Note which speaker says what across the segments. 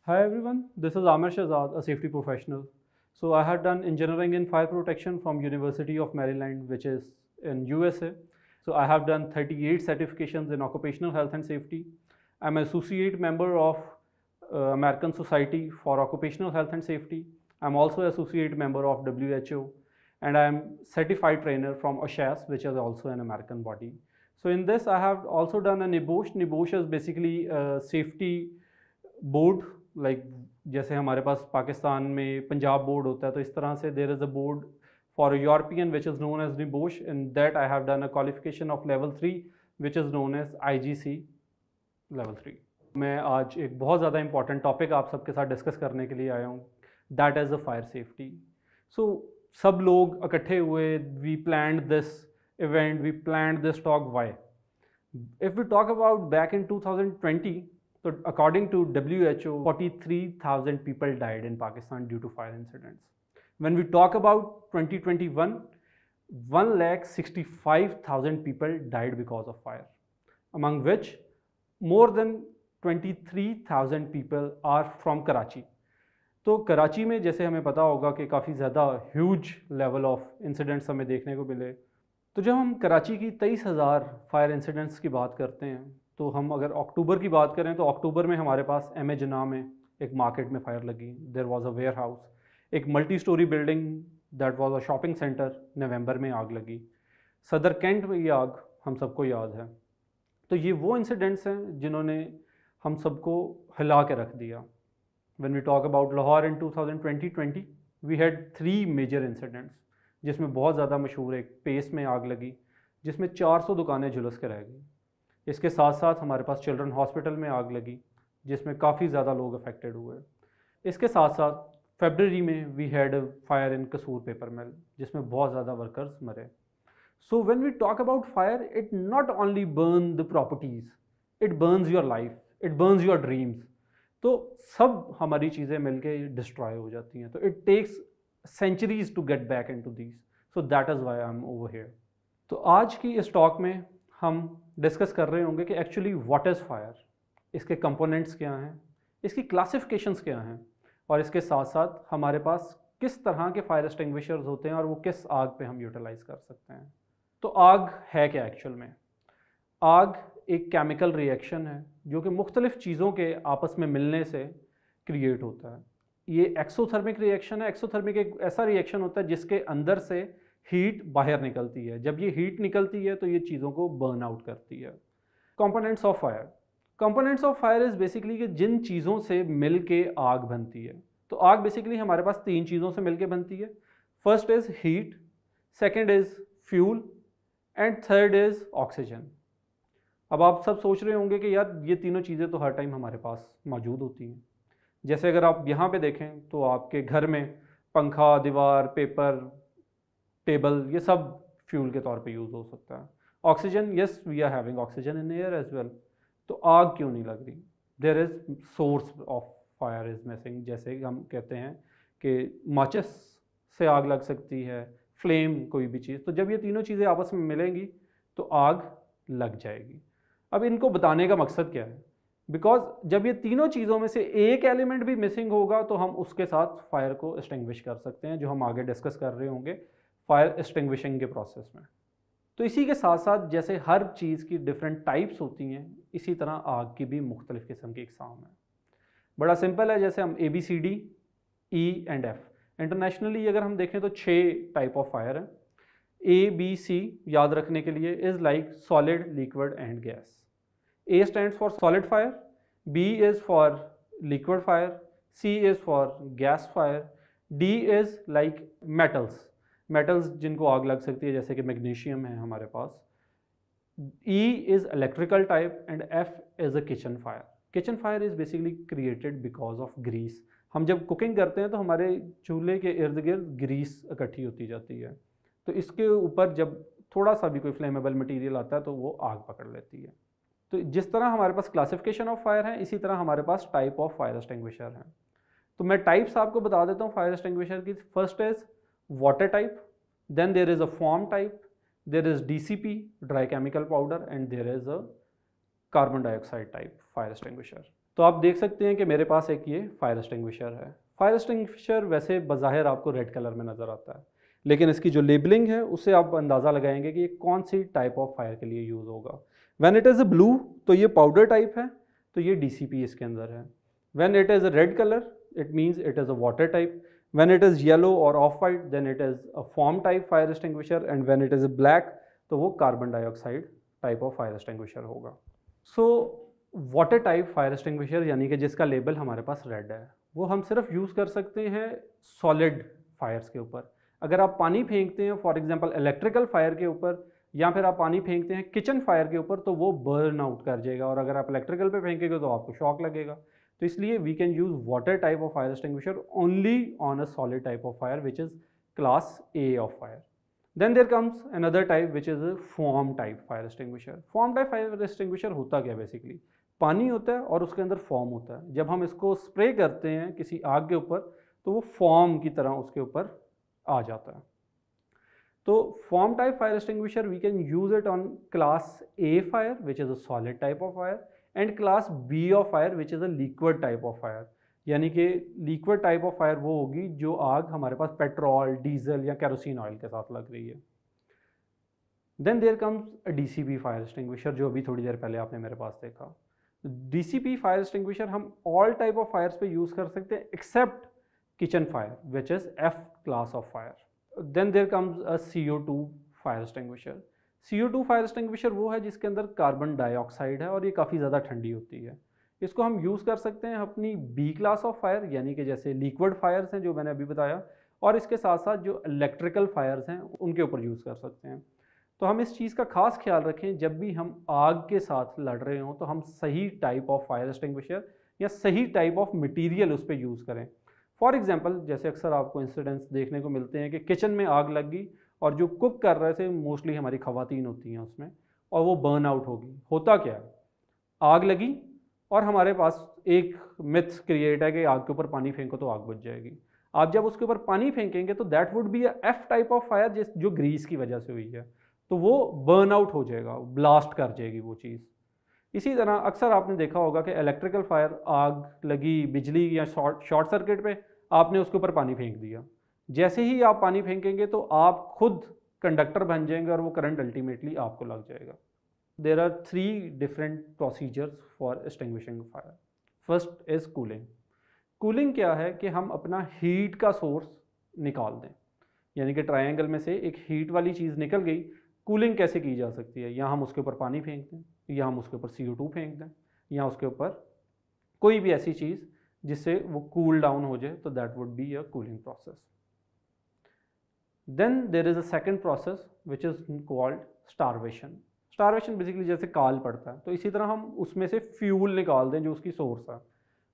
Speaker 1: Hi everyone, this is Amir Shahzad, a safety professional. So I had done engineering in fire protection from University of Maryland, which is in USA. So I have done 38 certifications in occupational health and safety. I'm an associate member of American Society for Occupational Health and Safety. I'm also associate member of WHO, and I'm certified trainer from OSHAS, which is also an American body. So in this, I have also done a NIBOSH. NIBOSH is basically a safety board like जैसे हमारे पास पाकिस्तान में Punjab board होता है, तो इस तरह से there is a board for European which is known as NEBOSH, in that I have done a qualification of level 3 which is known as IGC level 3। मैं आज एक बहुत ज़्यादा इंपॉर्टेंट टॉपिक आप सबके साथ डिस्कस करने के लिए आया हूँ, that is a fire safety. So सब लोग इकट्ठे हुए, we planned this event, we planned this talk why. If we talk about back in 2020, so according to WHO, 43,000 people died in Pakistan due to fire incidents. When we talk about 2021, 1,65,000 people died because of fire, among which more than 23,000 people are from Karachi. तो कराची में जैसे हमें पता होगा कि काफ़ी ज़्यादा huge level of incidents हमें देखने को मिले। तो जब हम कराची की 23,000 फायर इंसिडेंट्स की बात करते हैं, तो हम अगर अक्टूबर की बात करें तो अक्टूबर में हमारे पास MA जिन्ना में एक मार्केट में फायर लगी, there was a warehouse, एक multi storey building that was a shopping centre, नवंबर में आग लगी, सदर कैंट में ये आग हम सबको याद है। तो ये वो इंसिडेंट्स हैं जिन्होंने हम सबको हिला के रख दिया। When we talk about Lahore in 2020, we had 3 major incidents, जिसमें बहुत ज़्यादा मशहूर एक पेस में आग लगी जिसमें 400 दुकानें झुलस के रह गई। इसके साथ साथ हमारे पास चिल्ड्रन हॉस्पिटल में आग लगी जिसमें काफ़ी ज़्यादा लोग अफेक्टेड हुए। इसके साथ साथ फरवरी में वी हैड फायर इन कसूर पेपर मिल जिसमें बहुत ज़्यादा वर्कर्स मरे। So when we talk about fire, it not only burn the properties, it burns your life, it burns your dreams. तो सब हमारी चीज़ें मिलके डिस्ट्रॉय हो जाती हैं। तो it takes centuries to get back into these, so that is why I am over here. तो आज की इस टॉक में हम डिस्कस कर रहे होंगे कि एक्चुअली व्हाट इज़ फायर, इसके कंपोनेंट्स क्या हैं, इसकी क्लासिफिकेशंस क्या हैं, और इसके साथ साथ हमारे पास किस तरह के फायर एक्सटिंग्विशर्स होते हैं और वो किस आग पे हम यूटिलाइज कर सकते हैं। तो आग है क्या एक्चुअल में? आग एक केमिकल रिएक्शन है जो कि मुख्तलिफ चीज़ों के आपस में मिलने से क्रिएट होता है। ये एक्सोथर्मिक रिएक्शन है। एक्सोथर्मिक एक ऐसा रिएक्शन होता है जिसके अंदर से हीट बाहर निकलती है। जब ये हीट निकलती है तो ये चीज़ों को बर्न आउट करती है। Components of fire, components of fire is basically कि जिन चीज़ों से मिल के आग बनती है। तो आग बेसिकली हमारे पास 3 चीज़ों से मिल के बनती है। First is heat, second is fuel, and third is oxygen. अब आप सब सोच रहे होंगे कि यार ये तीनों चीज़ें तो हर टाइम हमारे पास मौजूद होती हैं। जैसे अगर आप यहाँ पे देखें तो आपके घर में पंखा, दीवार, पेपर, टेबल, ये सब फ्यूल के तौर पे यूज़ हो सकता है। Oxygen, yes we are having oxygen in air as well. तो आग क्यों नहीं लग रही? There is source of fire is missing. जैसे हम कहते हैं कि माचिस से आग लग सकती है, फ्लेम, कोई भी चीज़। तो जब ये तीनों चीज़ें आपस में मिलेंगी तो आग लग जाएगी। अब इनको बताने का मकसद क्या है? बिकॉज जब ये तीनों चीज़ों में से एक एलिमेंट भी मिसिंग होगा तो हम उसके साथ फायर को एक्सटिंग्विश कर सकते हैं, जो हम आगे डिस्कस कर रहे होंगे फायर एक्सटिंग्विशिंग के प्रोसेस में। तो इसी के साथ साथ जैसे हर चीज़ की डिफरेंट टाइप्स होती हैं, इसी तरह आग की भी मुख्तलिफ किस्म की इकसाम है। बड़ा सिंपल है, जैसे हम ABCD, E and F। Internationally अगर हम देखें तो 6 टाइप ऑफ फायर है। ABC याद रखने के लिए is like solid, liquid and gas. A stands for solid fire, B is for liquid fire, C is for gas fire, D is like metals, metals जिनको आग लग सकती है जैसे कि मैग्नीशियम है हमारे पास। E is electrical type and F is a kitchen fire. Kitchen fire is basically created because of grease. हम जब कुकिंग करते हैं तो हमारे चूल्हे के इर्द गिर्द ग्रीस इकट्ठी होती जाती है, तो इसके ऊपर जब थोड़ा सा भी कोई फ्लेमेबल मटेरियल आता है तो वो आग पकड़ लेती है। तो जिस तरह हमारे पास क्लासिफिकेशन ऑफ फायर है, इसी तरह हमारे पास टाइप ऑफ फायर एक्सटिंग्विशर हैं। तो मैं टाइप्स आपको बता देता हूँ फायर एक्सटिंग्विशर की। First is water type, then there is a foam type, there is DCP, dry chemical powder, and there is a carbon dioxide type fire extinguisher. तो आप देख सकते हैं कि मेरे पास एक ये फायर एक्सटिंग्विशर है। फायर एक्सटिंग्विशर वैसे बज़ाहिर आपको रेड कलर में नज़र आता है, लेकिन इसकी जो लेबलिंग है उससे आप अंदाज़ा लगाएंगे कि ये कौन सी टाइप ऑफ फायर के लिए यूज़ होगा। When it is a blue तो ये पाउडर टाइप है, तो ये DCP इसके अंदर है। When it is a red colour it means it is a water type. When it is yellow और off white then it is a foam type fire extinguisher, and when it is black तो वो carbon dioxide type of fire extinguisher होगा। So water type fire extinguisher यानी कि जिसका label हमारे पास red है, वो हम सिर्फ यूज़ कर सकते हैं सॉलिड फायर्स के ऊपर। अगर आप पानी फेंकते हैं फॉर एग्जांपल इलेक्ट्रिकल फायर के ऊपर, या फिर आप पानी फेंकते हैं किचन फायर के ऊपर, तो वो बर्न आउट कर जाएगा, और अगर आप इलेक्ट्रिकल पे फेंकेंगे तो आपको शॉक लगेगा। तो इसलिए we can use water type of fire extinguisher only on a solid type of fire which is class A of fire. Then there comes another type which is a foam type fire extinguisher. Foam type fire extinguisher होता क्या basically, पानी होता है और उसके अंदर form होता है। जब हम इसको स्प्रे करते हैं किसी आग के ऊपर तो वो फॉर्म की तरह उसके ऊपर आ जाता है। तो foam type fire extinguisher we can use it on class A fire which is a solid type of fire, and class B of fire which is a liquid type of fire. यानी कि liquid type of fire वो होगी जो आग हमारे पास petrol, diesel या kerosene oil के साथ लग रही है। Then there comes a DCP fire extinguisher, जो अभी थोड़ी देर पहले आपने मेरे पास देखा। DCP फायर एक्सटिंग्विशर हम ऑल टाइप ऑफ फायर्स पे यूज़ कर सकते हैं except kitchen fire which is F class of fire. Then there comes a CO2 fire extinguisher. CO2 fire extinguisher वो है जिसके अंदर कार्बन डाइऑक्साइड है और ये काफ़ी ज़्यादा ठंडी होती है। इसको हम यूज़ कर सकते हैं अपनी B क्लास ऑफ फायर, यानी कि जैसे लिक्विड फायर्स हैं जो मैंने अभी बताया, और इसके साथ साथ जो इलेक्ट्रिकल फायर्स हैं उनके ऊपर यूज़ कर सकते हैं। तो हम इस चीज़ का खास ख्याल रखें, जब भी हम आग के साथ लड़ रहे हों तो हम सही टाइप ऑफ फायर एक्सटिंग्विशर या सही टाइप ऑफ मटेरियल उस पर यूज़ करें। फॉर एग्जांपल जैसे अक्सर आपको इंसिडेंट्स देखने को मिलते हैं कि किचन में आग लग गई और जो कुक कर रहे थे मोस्टली हमारी ख़वातीन होती हैं उसमें, और वो बर्न आउट होगी। होता क्या है, आग लगी और हमारे पास एक मिथ क्रिएट है कि आग के ऊपर पानी फेंको तो आग बुझ जाएगी। आप जब उसके ऊपर पानी फेंकेंगे तो that would be a F type of fire जो ग्रीस की वजह से हुई है, तो वो बर्न आउट हो जाएगा, ब्लास्ट कर जाएगी वो चीज़। इसी तरह अक्सर आपने देखा होगा कि इलेक्ट्रिकल फायर, आग लगी बिजली या शॉर्ट सर्किट पे, आपने उसके ऊपर पानी फेंक दिया। जैसे ही आप पानी फेंकेंगे तो आप खुद कंडक्टर बन जाएंगे और वो करंट अल्टीमेटली आपको लग जाएगा। There are 3 different procedures for extinguishing fire. First is cooling. Cooling क्या है कि हम अपना हीट का सोर्स निकाल दें, यानी कि ट्रायंगल में से एक हीट वाली चीज़ निकल गई। कूलिंग कैसे की जा सकती है, या हम उसके ऊपर पानी फेंक दें, या हम उसके ऊपर CO2 फेंक दें, या उसके ऊपर कोई भी ऐसी चीज़ जिससे वो कूल डाउन हो जाए, तो that would be a cooling process. Then there is a second process which is called starvation. Starvation basically जैसे काल पड़ता है, तो इसी तरह हम उसमें से फ्यूल निकाल दें जो उसकी सोर्स है।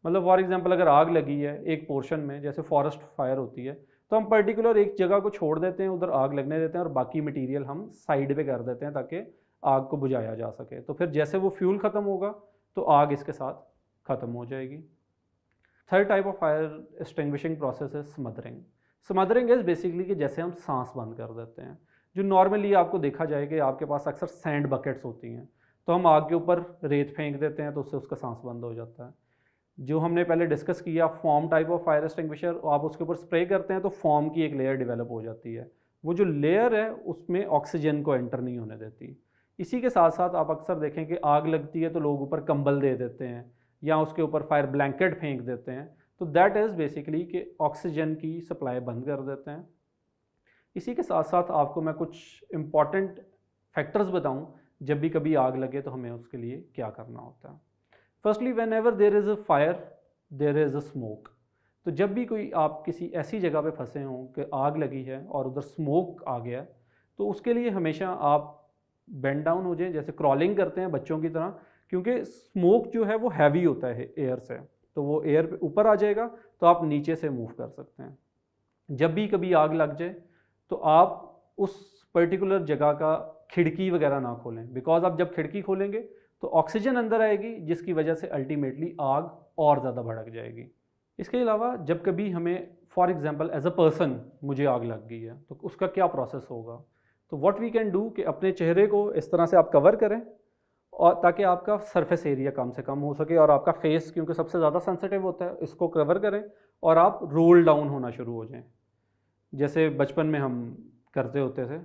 Speaker 1: मतलब फॉर एग्जांपल अगर आग लगी है एक पोर्शन में, जैसे फॉरेस्ट फायर होती है, तो हम पर्टिकुलर एक जगह को छोड़ देते हैं, उधर आग लगने देते हैं और बाकी मटेरियल हम साइड पे कर देते हैं ताकि आग को बुझाया जा सके। तो फिर जैसे वो फ्यूल ख़त्म होगा तो आग इसके साथ ख़त्म हो जाएगी। Third type of fire extinguishing process है स्मदरिंग। स्मदरिंग इज़ बेसिकली कि जैसे हम सांस बंद कर देते हैं। जो नॉर्मली आपको देखा जाए कि आपके पास अक्सर सैंड बकेट्स होती हैं, तो हम आग के ऊपर रेत फेंक देते हैं तो उससे उसका सांस बंद हो जाता है। जो हमने पहले डिस्कस किया form type of fire extinguisher, आप उसके ऊपर स्प्रे करते हैं तो फॉर्म की एक लेयर डेवलप हो जाती है। वो जो लेयर है उसमें ऑक्सीजन को एंटर नहीं होने देती। इसी के साथ साथ आप अक्सर देखें कि आग लगती है तो लोग ऊपर कंबल दे देते हैं या उसके ऊपर फायर ब्लैंकेट फेंक देते हैं, तो दैट इज़ बेसिकली कि ऑक्सीजन की सप्लाई बंद कर देते हैं। इसी के साथ साथ आपको मैं कुछ इम्पॉर्टेंट फैक्टर्स बताऊं जब भी कभी आग लगे तो हमें उसके लिए क्या करना होता है। Firstly when ever there is a fire there is a smoke. तो जब भी कोई आप किसी ऐसी जगह पे फंसे हों कि आग लगी है और उधर स्मोक आ गया, तो उसके लिए हमेशा आप बेंड डाउन हो जाएं, जैसे क्रॉलिंग करते हैं बच्चों की तरह, क्योंकि स्मोक जो है वो हैवी होता है एयर से, तो वो एयर पे ऊपर आ जाएगा तो आप नीचे से मूव कर सकते हैं। जब भी कभी आग लग जाए तो आप उस पर्टिकुलर जगह का खिड़की वगैरह ना खोलें, बिकॉज आप जब खिड़की खोलेंगे तो ऑक्सीजन अंदर आएगी जिसकी वजह से अल्टीमेटली आग और ज़्यादा भड़क जाएगी। इसके अलावा जब कभी हमें for example as a person मुझे आग लग गई है तो उसका क्या प्रोसेस होगा, तो व्हाट वी कैन डू कि अपने चेहरे को इस तरह से आप कवर करें और ताकि आपका सरफेस एरिया कम से कम हो सके और आपका फेस क्योंकि सबसे ज़्यादा सेंसिटिव होता है, इसको कवर करें और आप रोल डाउन होना शुरू हो जाएं, जैसे बचपन में हम करते होते थे।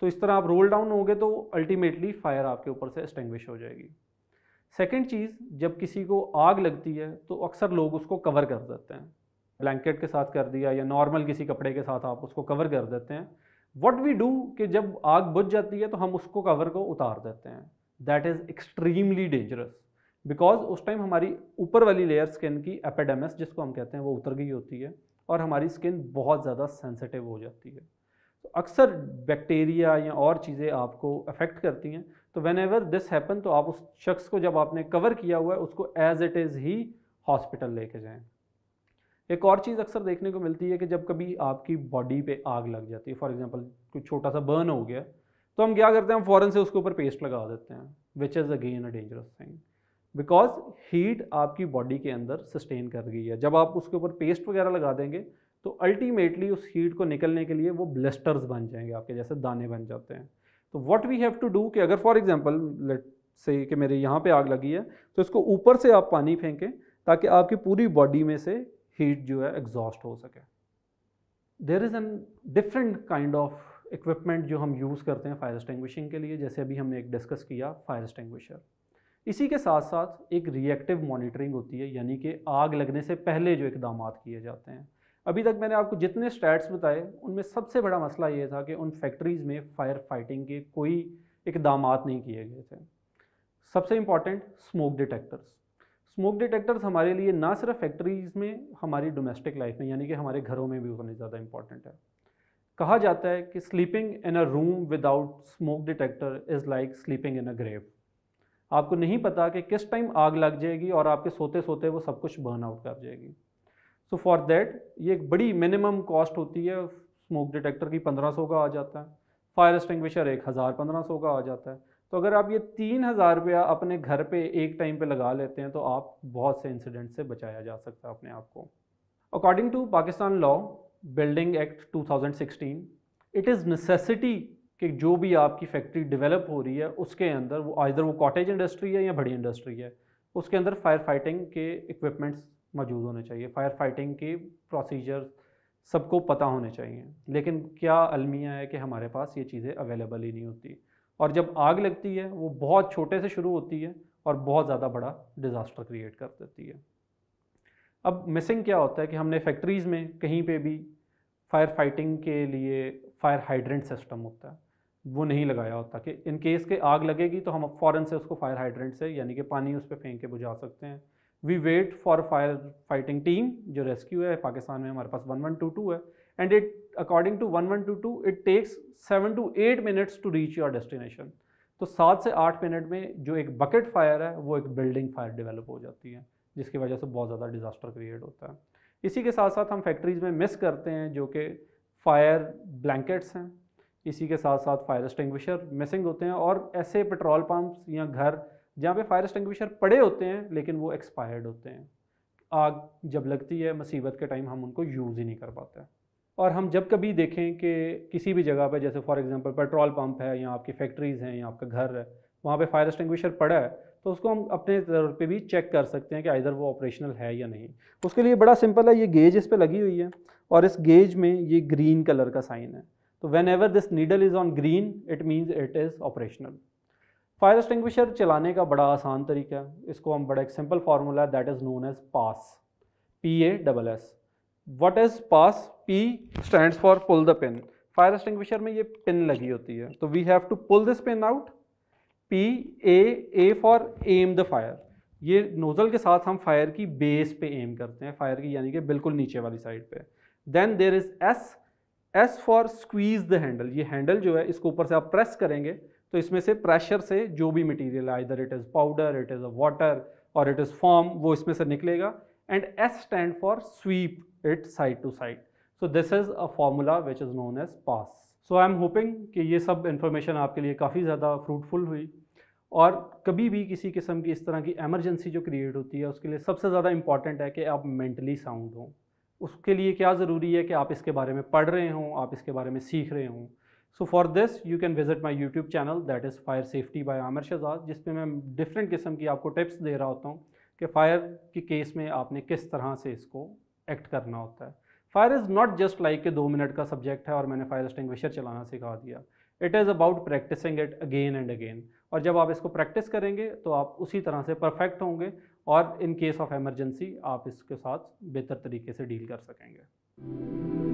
Speaker 1: तो इस तरह आप रोल डाउन होगे तो अल्टीमेटली फायर आपके ऊपर से एक्सटिंग्विश हो जाएगी। सेकंड चीज़, जब किसी को आग लगती है तो अक्सर लोग उसको कवर कर देते हैं, ब्लैंकेट के साथ कर दिया या नॉर्मल किसी कपड़े के साथ आप उसको कवर कर देते हैं। व्हाट वी डू कि जब आग बुझ जाती है तो हम उसको कवर को उतार देते हैं। That is extremely dangerous because उस टाइम हमारी ऊपर वाली लेयर स्किन की एपिडेमिस जिसको हम कहते हैं वो उतर गई होती है और हमारी स्किन बहुत ज़्यादा सेंसिटिव हो जाती है। तो अक्सर बैक्टीरिया या और चीज़ें आपको अफेक्ट करती हैं। तो वेन एवर दिस हैपन तो आप उस शख्स को जब आपने कवर किया हुआ है उसको एज इट इज़ ही हॉस्पिटल लेके जाएं। एक और चीज़ अक्सर देखने को मिलती है कि जब कभी आपकी बॉडी पे आग लग जाती है, फॉर एग्जांपल कोई छोटा सा बर्न हो गया, तो हम क्या करते हैं, हम फ़ौरन से उसके ऊपर पेस्ट लगा देते हैं, which is again a dangerous thing because heat आपकी बॉडी के अंदर सस्टेन कर गई है। जब आप उसके ऊपर पेस्ट वगैरह लगा देंगे तो अल्टीमेटली उस हीट को निकलने के लिए वो ब्लिस्टर्स बन जाएंगे, आपके जैसे दाने बन जाते हैं। तो what we have to do कि अगर फॉर एग्जांपल लेट से कि मेरे यहाँ पे आग लगी है तो इसको ऊपर से आप पानी फेंकें ताकि आपकी पूरी बॉडी में से हीट जो है एग्जॉस्ट हो सके। There is an different kind of equipment जो हम यूज़ करते हैं फायर एक्सटिंग्विशिंग के लिए, जैसे अभी हमने एक डिस्कस किया फायर एक्सटिंग्विशर। इसी के साथ साथ एक रिएक्टिव मॉनिटरिंग होती है, यानी कि आग लगने से पहले जो इकदाम किए जाते हैं। अभी तक मैंने आपको जितने स्टैट्स बताए उनमें सबसे बड़ा मसला ये था कि उन फैक्ट्रीज़ में फायर फाइटिंग के कोई इकदाम नहीं किए गए थे। सबसे important smoke detectors. Smoke detectors हमारे लिए ना सिर्फ फैक्ट्रीज़ में, हमारी डोमेस्टिक लाइफ में यानी कि हमारे घरों में भी उतनी ज़्यादा इंपॉर्टेंट है। कहा जाता है कि sleeping in a room without smoke detector is like sleeping in a grave. आपको नहीं पता कि किस टाइम आग लग जाएगी और आपके सोते सोते वो सब कुछ बर्न आउट कर जाएगी। सो फॉर देट ये एक बड़ी मिनिमम कॉस्ट होती है। स्मोक डिटेक्टर की 1500 का आ जाता है, फायर एक्सटिंग्विशर 1000-1500 का आ जाता है। तो अगर आप ये 3000 रुपया अपने घर पे एक टाइम पे लगा लेते हैं तो आप बहुत से इंसिडेंट से बचाया जा सकता है अपने आप को। According to Pakistan law building act 2016, it is necessity कि जो भी आपकी फैक्ट्री डेवलप हो रही है उसके अंदर वो आइदर वो कॉटेज इंडस्ट्री है या बड़ी इंडस्ट्री है, उसके अंदर फायर फाइटिंग के इक्विपमेंट्स मौजूद होने चाहिए, फायर फाइटिंग के प्रोसीजर सबको पता होने चाहिए। लेकिन क्या अलमिया है कि हमारे पास ये चीज़ें अवेलेबल ही नहीं होती, और जब आग लगती है वो बहुत छोटे से शुरू होती है और बहुत ज़्यादा बड़ा डिज़ास्टर क्रिएट कर देती है। अब मिसिंग क्या होता है कि हमने फैक्ट्रीज़ में कहीं पे भी फायर फाइटिंग के लिए फायर हाइड्रेंट सिस्टम होता है वो नहीं लगाया होता कि इन केस के आग लगेगी तो हम फ़ौरन से उसको फायर हाइड्रेंट से यानी कि पानी उस पर फेंक के बुझा सकते हैं। We wait for fire fighting team जो रेस्क्यू है, पाकिस्तान में हमारे पास 1122 है, and it according to 1122 it takes 7 to 8 minutes to reach your destination. तो 7 से 8 मिनट में जो एक बकेट फायर है वो एक बिल्डिंग फायर डेवलप हो जाती है, जिसकी वजह से बहुत ज़्यादा डिज़ास्टर क्रिएट होता है। इसी के साथ साथ हम फैक्ट्रीज़ में मिस करते हैं जो कि फायर ब्लैंकेट्स हैं, इसी के साथ साथ फायर एक्सटिंग्विशर मिसिंग होते हैं, और ऐसे पेट्रोल पंप्स या घर जहाँ पे फायर एक्सटिंग्विशर पड़े होते हैं लेकिन वो एक्सपायर्ड होते हैं। आग जब लगती है मुसीबत के टाइम हम उनको यूज़ ही नहीं कर पाते। और हम जब कभी देखें कि किसी भी जगह पे जैसे फॉर एग्जांपल पेट्रोल पंप है या आपकी फैक्ट्रीज़ हैं या आपका घर है, वहाँ पे फायर एक्सटिंग्विशर पड़ा है तो उसको हम अपने तौर पे भी चेक कर सकते हैं कि आइदर वो ऑपरेशनल है या नहीं। उसके लिए बड़ा सिंपल है, ये गेज इस पे लगी हुई है और इस गेज में ये ग्रीन कलर का साइन है, तो when ever this needle is on green it means it is operational. Fire extinguisher चलाने का बड़ा आसान तरीका है, इसको हम बड़ा एक सिंपल फार्मूला है that is known as pass, PASS। What is pass? P stands for pull the pin. Fire extinguisher में ये पिन लगी होती है तो we have to pull this pin out. A for aim the fire, ये nozzle के साथ हम फायर की बेस पे एम करते हैं, फायर की यानी कि बिल्कुल नीचे वाली साइड पे। Then there is S for squeeze the handle, ये हैंडल जो है इसको ऊपर से आप प्रेस करेंगे तो इसमें से प्रेशर से जो भी मटेरियल है either it is powder, it is a water और इट इज़ फॉर्म, वो इसमें से निकलेगा। And S stand for sweep it side to side. So this is a formula which is known as pass. So I am hoping कि ये सब information आपके लिए काफ़ी ज़्यादा फ्रूटफुल हुई, और कभी भी किसी किस्म की इस तरह की एमरजेंसी जो क्रिएट होती है उसके लिए सबसे ज़्यादा इंपॉर्टेंट है कि आप मेंटली साउंड हों। उसके लिए क्या ज़रूरी है कि आप इसके बारे में पढ़ रहे हों, आप इसके बारे में सीख रहे हों। So for this you can visit my YouTube channel that is fire safety by Aamir Shahzad, जिसपे मैं डिफरेंट किस्म की आपको टिप्स दे रहा होता हूँ कि फायर के केस में आपने किस तरह से इसको एक्ट करना होता है। Fire is not just like कि 2 मिनट का सब्जेक्ट है और मैंने फायर एक्सटिंग्विशर चलाना सिखा दिया। It is about practising it again and again, और जब आप इसको प्रैक्टिस करेंगे तो आप उसी तरह से परफेक्ट होंगे और इन केस ऑफ एमरजेंसी आप इसके साथ बेहतर तरीके से डील कर सकेंगे।